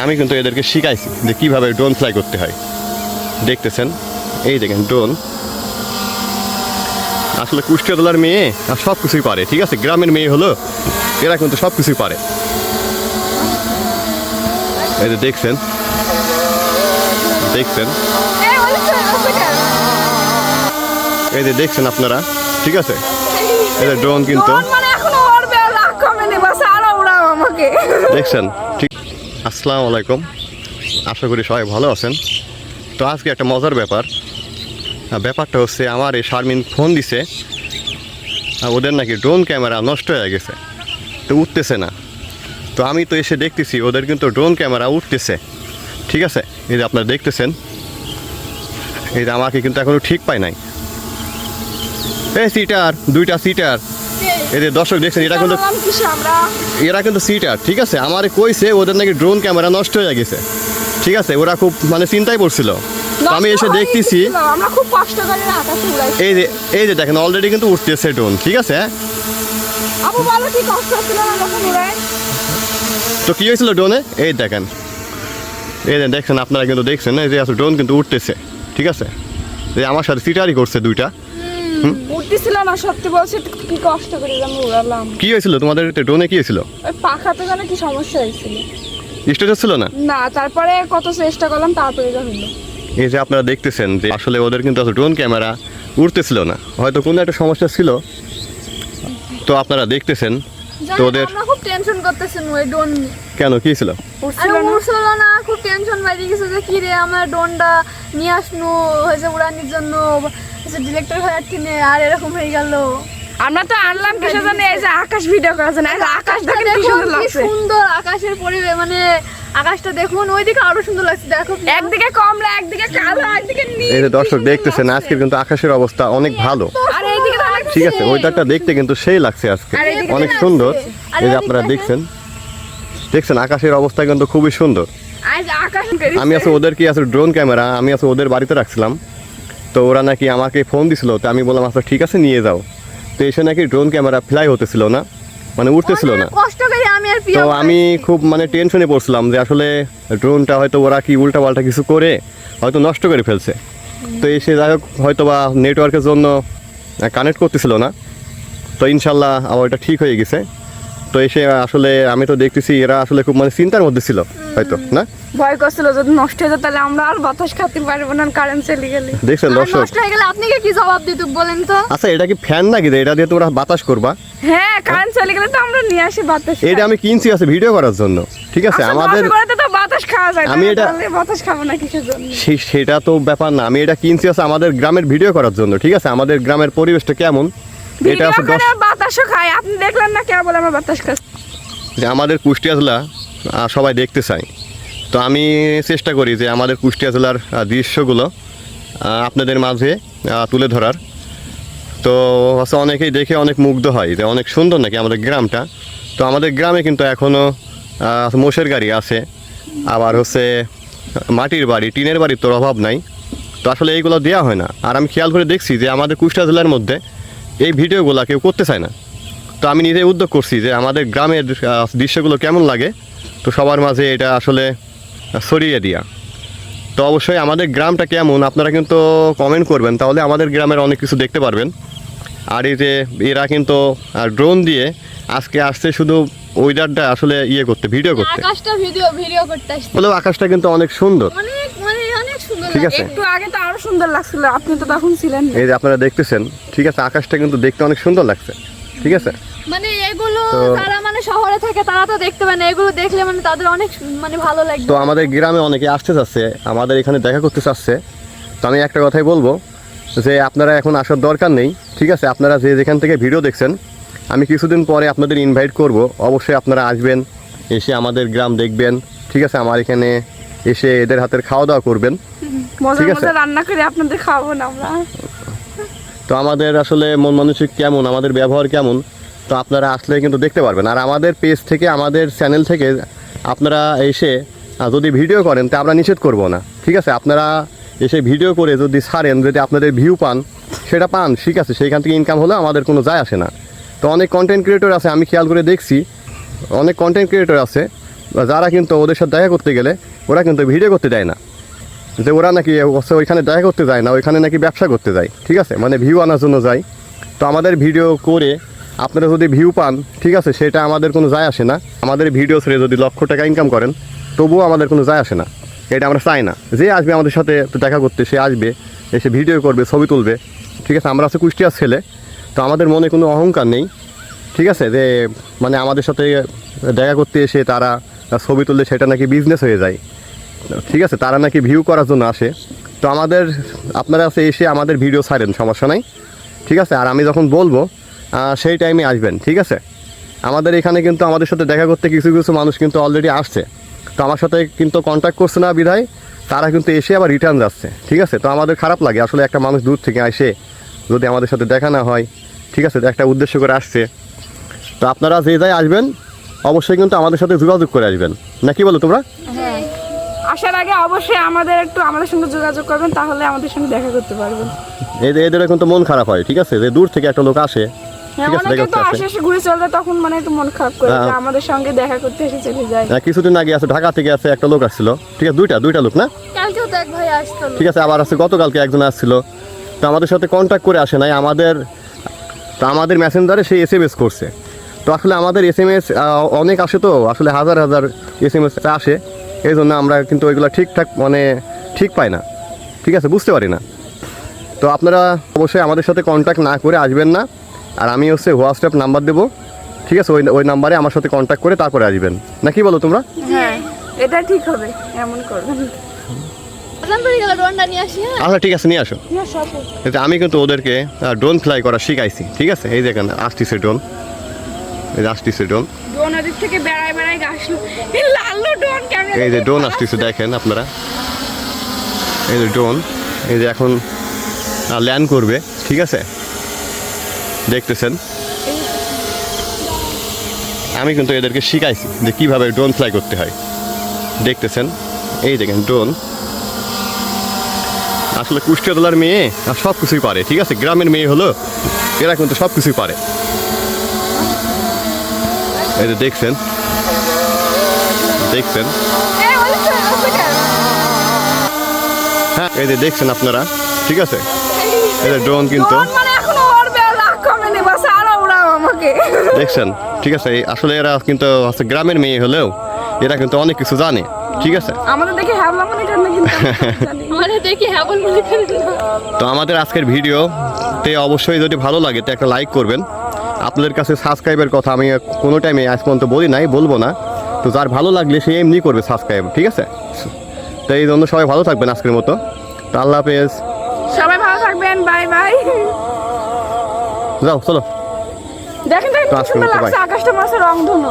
আমি কিন্তু এদেরকে শিখাইছি যে কীভাবে ড্রোন ফ্লাই করতে হয়। দেখতেছেন, এই দেখেন ড্রোন। আসলে কুষ্টিয়া জেলার মেয়ে আর সব কিছুই পারে, ঠিক আছে। গ্রামের মেয়ে হলো এরা কিন্তু সব কিছুই পারে। এই যে দেখছেন এই যে দেখছেন আপনারা, ঠিক আছে। এই যে ড্রোন কিন্তু দেখছেন, ঠিক। আসসালামু আলাইকুম, আশা করি সবাই ভালো আছেন। তো আজকে একটা মজার ব্যাপারটা হচ্ছে, আমার এই শারমিন ফোন দিছে, ওদের নাকি ড্রোন ক্যামেরা নষ্ট হয়ে গেছে, তো উঠতেছে না। তো আমি তো এসে দেখতেছি ওদের কিন্তু ড্রোন ক্যামেরা উঠতেছে, ঠিক আছে। এই যে আপনারা দেখতেছেন, এই যে আমাকে কিন্তু এখনো ঠিক পায় নাই। এই সিটার, দুইটা সিটার, এই যে দর্শক দেখছেন, এরা কিন্তু সিটার, ঠিক আছে। আমারে কইছে ওদের নাকি ড্রোন ক্যামেরা নষ্ট হয়ে গেছে, ঠিক আছে। ওরা খুব মানে চিন্তায় পড়ছিল। তো আমি এসে দেখতেছি এই যে দেখেন অলরেডি কিন্তু উঠতেছে ড্রোন, ঠিক আছে। তো কি হয়েছিল ড্রোনে, এই দেখেন, এই যে দেখছেন আপনারা কিন্তু দেখছেন, এই যে ড্রোন কিন্তু উঠতেছে, ঠিক আছে। যে আমার সাথে সিটারই করছে দুইটা। উঠতেছিল না, সত্যি বলছি, কি কষ্ট করে আমি উড়ালাম। কি হয়েছিল তোমাদের ড্রোনে, কি হয়েছিল? ওই পাখাতে যেন কি সমস্যা হয়েছিল, স্টার্ট হচ্ছিল না। না, তারপরে কত চেষ্টা করলাম, তারপরে এটা হলো। এই যে আপনারা দেখতেছেন যে আসলে ওদের কিন্তু ড্রোন ক্যামেরা উঠতেছিল না, হয়তো কোনো একটা সমস্যা ছিল। তো আপনারা দেখতেছেন, তো ওদের আমরা খুব টেনশন করতেছেন ওই ড্রোন। কেন, কি ছিল? উড়ছিল না, খুব টেনশন বাইরে গেছে যে কি রে, আমার ড্রোনটা নিয়ে আসনো হয়েছে উড়ানোর জন্য, ডিরেক্টর হয়ে কিনে আর এরকম হয়ে গেল। আমরা তো আনলাম কিসের জন্য, এই যে আকাশ ভিডিও করার জন্য। আকাশটা দেখুন কি সুন্দর, আকাশের পরিবেশ, মানে আকাশটা দেখুন, ওইদিকে আরো সুন্দর লাগছে। দেখো, একদিকে কমলা, একদিকে কালো, একদিকে নীল। এই যে দর্শক দেখতেছেন, আজকে কিন্তু আকাশের অবস্থা অনেক ভালো, আর এইদিকে ঠিক আছে। ওইটারটা দেখতে কিন্তু সেই লাগছে আজকে, অনেক সুন্দর। এই যে আপনারা দেখছেন আকাশের অবস্থা কিন্তু খুবই সুন্দর। আমি আছে ওদের কি আছে ড্রোন ক্যামেরা, আমি আছে ওদের বাড়িতে রাখছিলাম। তো ওরা নাকি আমাকে ফোন দিছিল, তো আমি বললাম আচ্ছা ঠিক আছে নিয়ে যাও। তো এসে নাকি ড্রোন ক্যামেরা ফ্লাই হতেছিল না, মানে উঠতেছিল না। তো আমি খুব মানে টেনশনে পড়ছিলাম যে আসলে ড্রোনটা হয়তো ওরা কি উল্টা পাল্টা কিছু করে হয়তো নষ্ট করে ফেলছে। তো এসে যাই হোক হয়তো বা নেটওয়ার্কের জন্য কানেক্ট করতেছিল না। তো ইনশাল্লাহ আমার এটা ঠিক হয়ে গেছে। তো এসে আসলে আমি তো দেখতেছি এরা আসলে খুব মানে চিন্তার মধ্যে ছিল হয়তো, না ভয় করছিল যদি নষ্ট হয়ে যায় তাহলে আমরা আর বাতাস খেতে পারবো না, কারেন্ট চলে গেলে। দেখছেন দর্শক, নষ্ট হয়ে গেলে আপনি কি জবাব দিতে বলেন তো? আচ্ছা এটা কি ফ্যান নাকি, এটা দিয়ে তোমরা বাতাস করবা? হ্যাঁ, কারেন্ট চলে গেলে তো আমরা নিয়ে আসি বাতাস। এটা আমি কিনছি আছে ভিডিও করার জন্য, ঠিক আছে। আমাদের তো বাতাস খাওয়া যায়, আমি এটা বাতাস খাবো না কিসের জন্য? সেটা তো ব্যাপার না, আমি এটা কিনছি আছে আমাদের গ্রামের ভিডিও করার জন্য, ঠিক আছে। আমাদের গ্রামের পরিবেশটা কেমন এটা আছে, বাতাসও খাই। আপনি দেখলেন না কেবল আমরা বাতাস খাচ্ছি। যে আমাদের কুষ্টিয়া জেলা সবাই দেখতে চায়। তো আমি চেষ্টা করি যে আমাদের কুষ্টিয়া জেলার দৃশ্যগুলো আপনাদের মাঝে তুলে ধরার। তো হচ্ছে অনেকেই দেখে অনেক মুগ্ধ হয় যে অনেক সুন্দর নাকি আমাদের গ্রামটা। তো আমাদের গ্রামে কিন্তু এখনও মোষের গাড়ি আছে, আবার হচ্ছে মাটির বাড়ি, টিনের বাড়ির তোর অভাব নাই। তো আসলে এইগুলো দেওয়া হয় না। আর আমি খেয়াল করে দেখছি যে আমাদের কুষ্টিয়া জেলার মধ্যে এই ভিডিওগুলো কেউ করতে চায় না। তো আমি নিজেই উদ্যোগ করছি যে আমাদের গ্রামের দৃশ্যগুলো কেমন লাগে, তো সবার মাঝে এটা আসলে ছড়িয়ে দিয়া। তো অবশ্যই আমাদের গ্রামটা কেমন আপনারা কিন্তু কমেন্ট করবেন, তাহলে আমাদের গ্রামের অনেক কিছু দেখতে পারবেন। আর এই যে এরা কিন্তু ড্রোন দিয়ে আজকে আসছে শুধু ওয়েদারটা আসলে ইয়ে করতে, ভিডিও করতে। আকাশটা ভিডিও করতে আসছে, বলে আকাশটা কিন্তু অনেক সুন্দর, অনেক সুন্দর, ঠিক আছে। একটু আগে তো আরো সুন্দর লাগছিল, আপনি তো তখন ছিলেন। এই যে আপনারা দেখতেছেন, ঠিক আছে, আকাশটা কিন্তু দেখতে অনেক সুন্দর লাগছে, ঠিক আছে। মানে এগুলো যারা মানে শহরে থাকে তারা তো দেখতে পায় না, এগুলো দেখলে মানে তাদের অনেক মানে ভালো লাগে। তো আমাদের গ্রামে অনেকে আসতে চাচ্ছে, আমাদের এখানে দেখা করতে চাচ্ছে। তো আমি একটা কথাই বলবো যে আপনারা এখন আসার দরকার নেই, ঠিক আছে। আপনারা যে যেখান থেকে ভিডিও দেখছেন, আমি কিছুদিন পরে আপনাদের ইনভাইট করব, অবশ্যই আপনারা আসবেন, এসে আমাদের গ্রাম দেখবেন, ঠিক আছে। আমার এখানে এসে এদের হাতের খাওয়া দাওয়া করবেন, ঠিক আছে। রান্না করে আপনাদের খাওয়াবো না আমরা। তো আমাদের আসলে মন মানসিক কেমন, আমাদের ব্যবহার কেমন, তো আপনারা আসলে কিন্তু দেখতে পারবেন। আর আমাদের পেজ থেকে, আমাদের চ্যানেল থেকে আপনারা এসে যদি ভিডিও করেন তা আমরা নিষেধ করব না, ঠিক আছে। আপনারা এসে ভিডিও করে যদি ছাড়েন, যদি আপনাদের ভিউ পান, সেটা পান, ঠিক আছে, সেইখান থেকে ইনকাম হলে আমাদের কোনো যায় আসে না। তো অনেক কন্টেন্ট ক্রিয়েটর আছে, আমি খেয়াল করে দেখছি অনেক কন্টেন্ট ক্রিয়েটর আছে যারা কিন্তু ওদের সাথে দেখা করতে গেলে ওরা কিন্তু ভিডিও করতে দেয় না, যে ওরা নাকি ওইখানে দেখা করতে যায় না, ওইখানে নাকি ব্যবসা করতে যায়, ঠিক আছে, মানে ভিউ আনার জন্য যায়। তো আমাদের ভিডিও করে আপনারা যদি ভিউ পান, ঠিক আছে, সেটা আমাদের কোনো যায় আসে না। আমাদের ভিডিও ছেড়ে যদি লক্ষ টাকা ইনকাম করেন তবুও আমাদের কোনো যায় আসে না, এটা আমরা চাই না। যে আসবে আমাদের সাথে দেখা করতে, সে আসবে, এসে ভিডিও করবে, ছবি তুলবে, ঠিক আছে। আমরা আছে কুষ্টিয়ার ছেলে, তো আমাদের মনে কোনো অহংকার নেই, ঠিক আছে, যে মানে আমাদের সাথে দেখা করতে এসে তারা ছবি তুললে সেটা নাকি বিজনেস হয়ে যায়, ঠিক আছে, তারা নাকি ভিউ করার জন্য আসে। তো আমাদের আপনারা আছে এসে আমাদের ভিডিও ছাড়েন, সমস্যা নাই, ঠিক আছে। আর আমি যখন বলবো সেই টাইমে আসবেন, ঠিক আছে। আমাদের এখানে কিন্তু আমাদের সাথে দেখা করতে কিছু কিছু মানুষ কিন্তু অলরেডি আসছে, তো আমার সাথে কিন্তু কন্ট্যাক্ট করছে না বিধায় তারা কিন্তু এসে আবার রিটার্ন যাচ্ছে, ঠিক আছে। তো আমাদের খারাপ লাগে আসলে, একটা মানুষ দূর থেকে আসে যদি আমাদের সাথে দেখা না হয়, ঠিক আছে, একটা উদ্দেশ্য করে আসছে। তো আপনারা যে যাই আসবেন অবশ্যই কিন্তু আমাদের সাথে যোগাযোগ করে আসবেন, না কি বলো তোমরা? হ্যাঁ, আসার আগে অবশ্যই আমাদের সঙ্গে যোগাযোগ করবেন, তাহলে আমাদের সঙ্গে দেখা করতে পারবেন। এদের কিন্তু মন খারাপ হয়, ঠিক আছে, যে দূর থেকে একটা লোক আসে, হ্যাঁ, ঠিক আছে, অনেকে দেখা তো করতে আসে আসে। এসে ঘুরে চলে যায়, তখন মানে একটু মন খারাপ করে হ্যাঁ। যে আমাদের সঙ্গে দেখা করতে এসে চলে যায়। কিছুদিন আগে আছে ঢাকা থেকে আছে একটা লোক আসছিল, ঠিক আছে, দুইটা লোক না, কালকেও তো এক ভাই আসতো। ঠিক আছে, আবার আছে গতকালকে একজন আসছিল। তো আমাদের সাথে কন্ট্যাক্ট করে আসে নাই, আমাদের মেসেঞ্জারে সে SMS করছে। তো আসলে আমাদের SMS অনেক আসে, তো আসলে হাজার হাজার SMS আসে, এই জন্য আমরা কিন্তু ওইগুলো ঠিকঠাক মানে ঠিক পাই না, ঠিক আছে, বুঝতে পারি না। তো আপনারা অবশ্যই আমাদের সাথে কন্ট্যাক্ট না করে আসবেন না। আর আমি হচ্ছে হোয়াটসঅ্যাপ নাম্বার দেবো, ঠিক আছে, ওই নাম্বারে আমার সাথে কন্ট্যাক্ট করে তারপরে আসবেন, না কি বলো তোমরা? হ্যাঁ, এটা ঠিক হবে, এমন করবেন। আজান পড়ে গেল, ডোনটা নিয়ে আসি। হ্যাঁ, আচ্ছা ঠিক আছে, নিয়ে আসো। হ্যাঁ, সব এই যে আমি কিন্তু ওদেরকে ড্রোন ফ্লাই করা শিখাইছি, ঠিক আছে। এই দেখেন আসতেছে ড্রোন, এই যে আসতেছে ড্রোন, ড্রোন ওদিক থেকে বেড়ায় আসলো, এই লাল্লু ড্রোন ক্যামেরা, এই যে ড্রোন আসতেছে দেখেন আপনারা, এই যে ড্রোন, এই যে এখন ল্যান্ড করবে, ঠিক আছে, দেখতেছেন। আমি কিন্তু এদেরকে শিখাইছি যে কীভাবে ড্রোন ফ্লাই করতে হয়, দেখতেছেন। এই দেখেন ড্রোন, আসলে কুষ্টিয়া জেলার মেয়ে আর সব কিছুই পারে, ঠিক আছে, গ্রামের মেয়ে হলো এরা কিন্তু সব কিছুই পারে। এই যে দেখছেন, এই বলছে আছে কেন? হ্যাঁ, এই যে দেখছেন আপনারা, ঠিক আছে, এই যে ড্রোন কিন্তু ড্রোন মানে এখনো উড়বে, লাখ কমেনি, বাস আরো উড়াও আমাকে। দেখছেন, ঠিক আছে। আসলে এরা কিন্তু হচ্ছে গ্রামের মেয়ে হলেও এরা কিন্তু অনেক কিছু জানে, ঠিক আছে। আমাদের দেখে হ্যাবলা মনে করেন না, কিন্তু জানি। মানে দেখি হ্যাঁ বল মনে করেন না। তো আমাদের আজকের ভিডিওতে অবশ্যই যদি ভালো লাগে তো একটা লাইক করবেন। আপনাদের কাছে সাবস্ক্রাইবের কথা আমি কোনো টাইমে আজ পর্যন্ত বলি নাই, বলবো না। তো যার ভালো লাগলে সে এমনি করবে সাবস্ক্রাইব, ঠিক আছে। তো এই জন্য সবাই ভালো থাকবেন আজকের মতো। তো আল্লাহ হাফেজ, সবাই ভালো থাকবেন, বাই বাই। যাও চলো। দেখেন তো আজকের সুন্দর মতো bye. লাগছে, আকাশটা মাছের রং ধনু।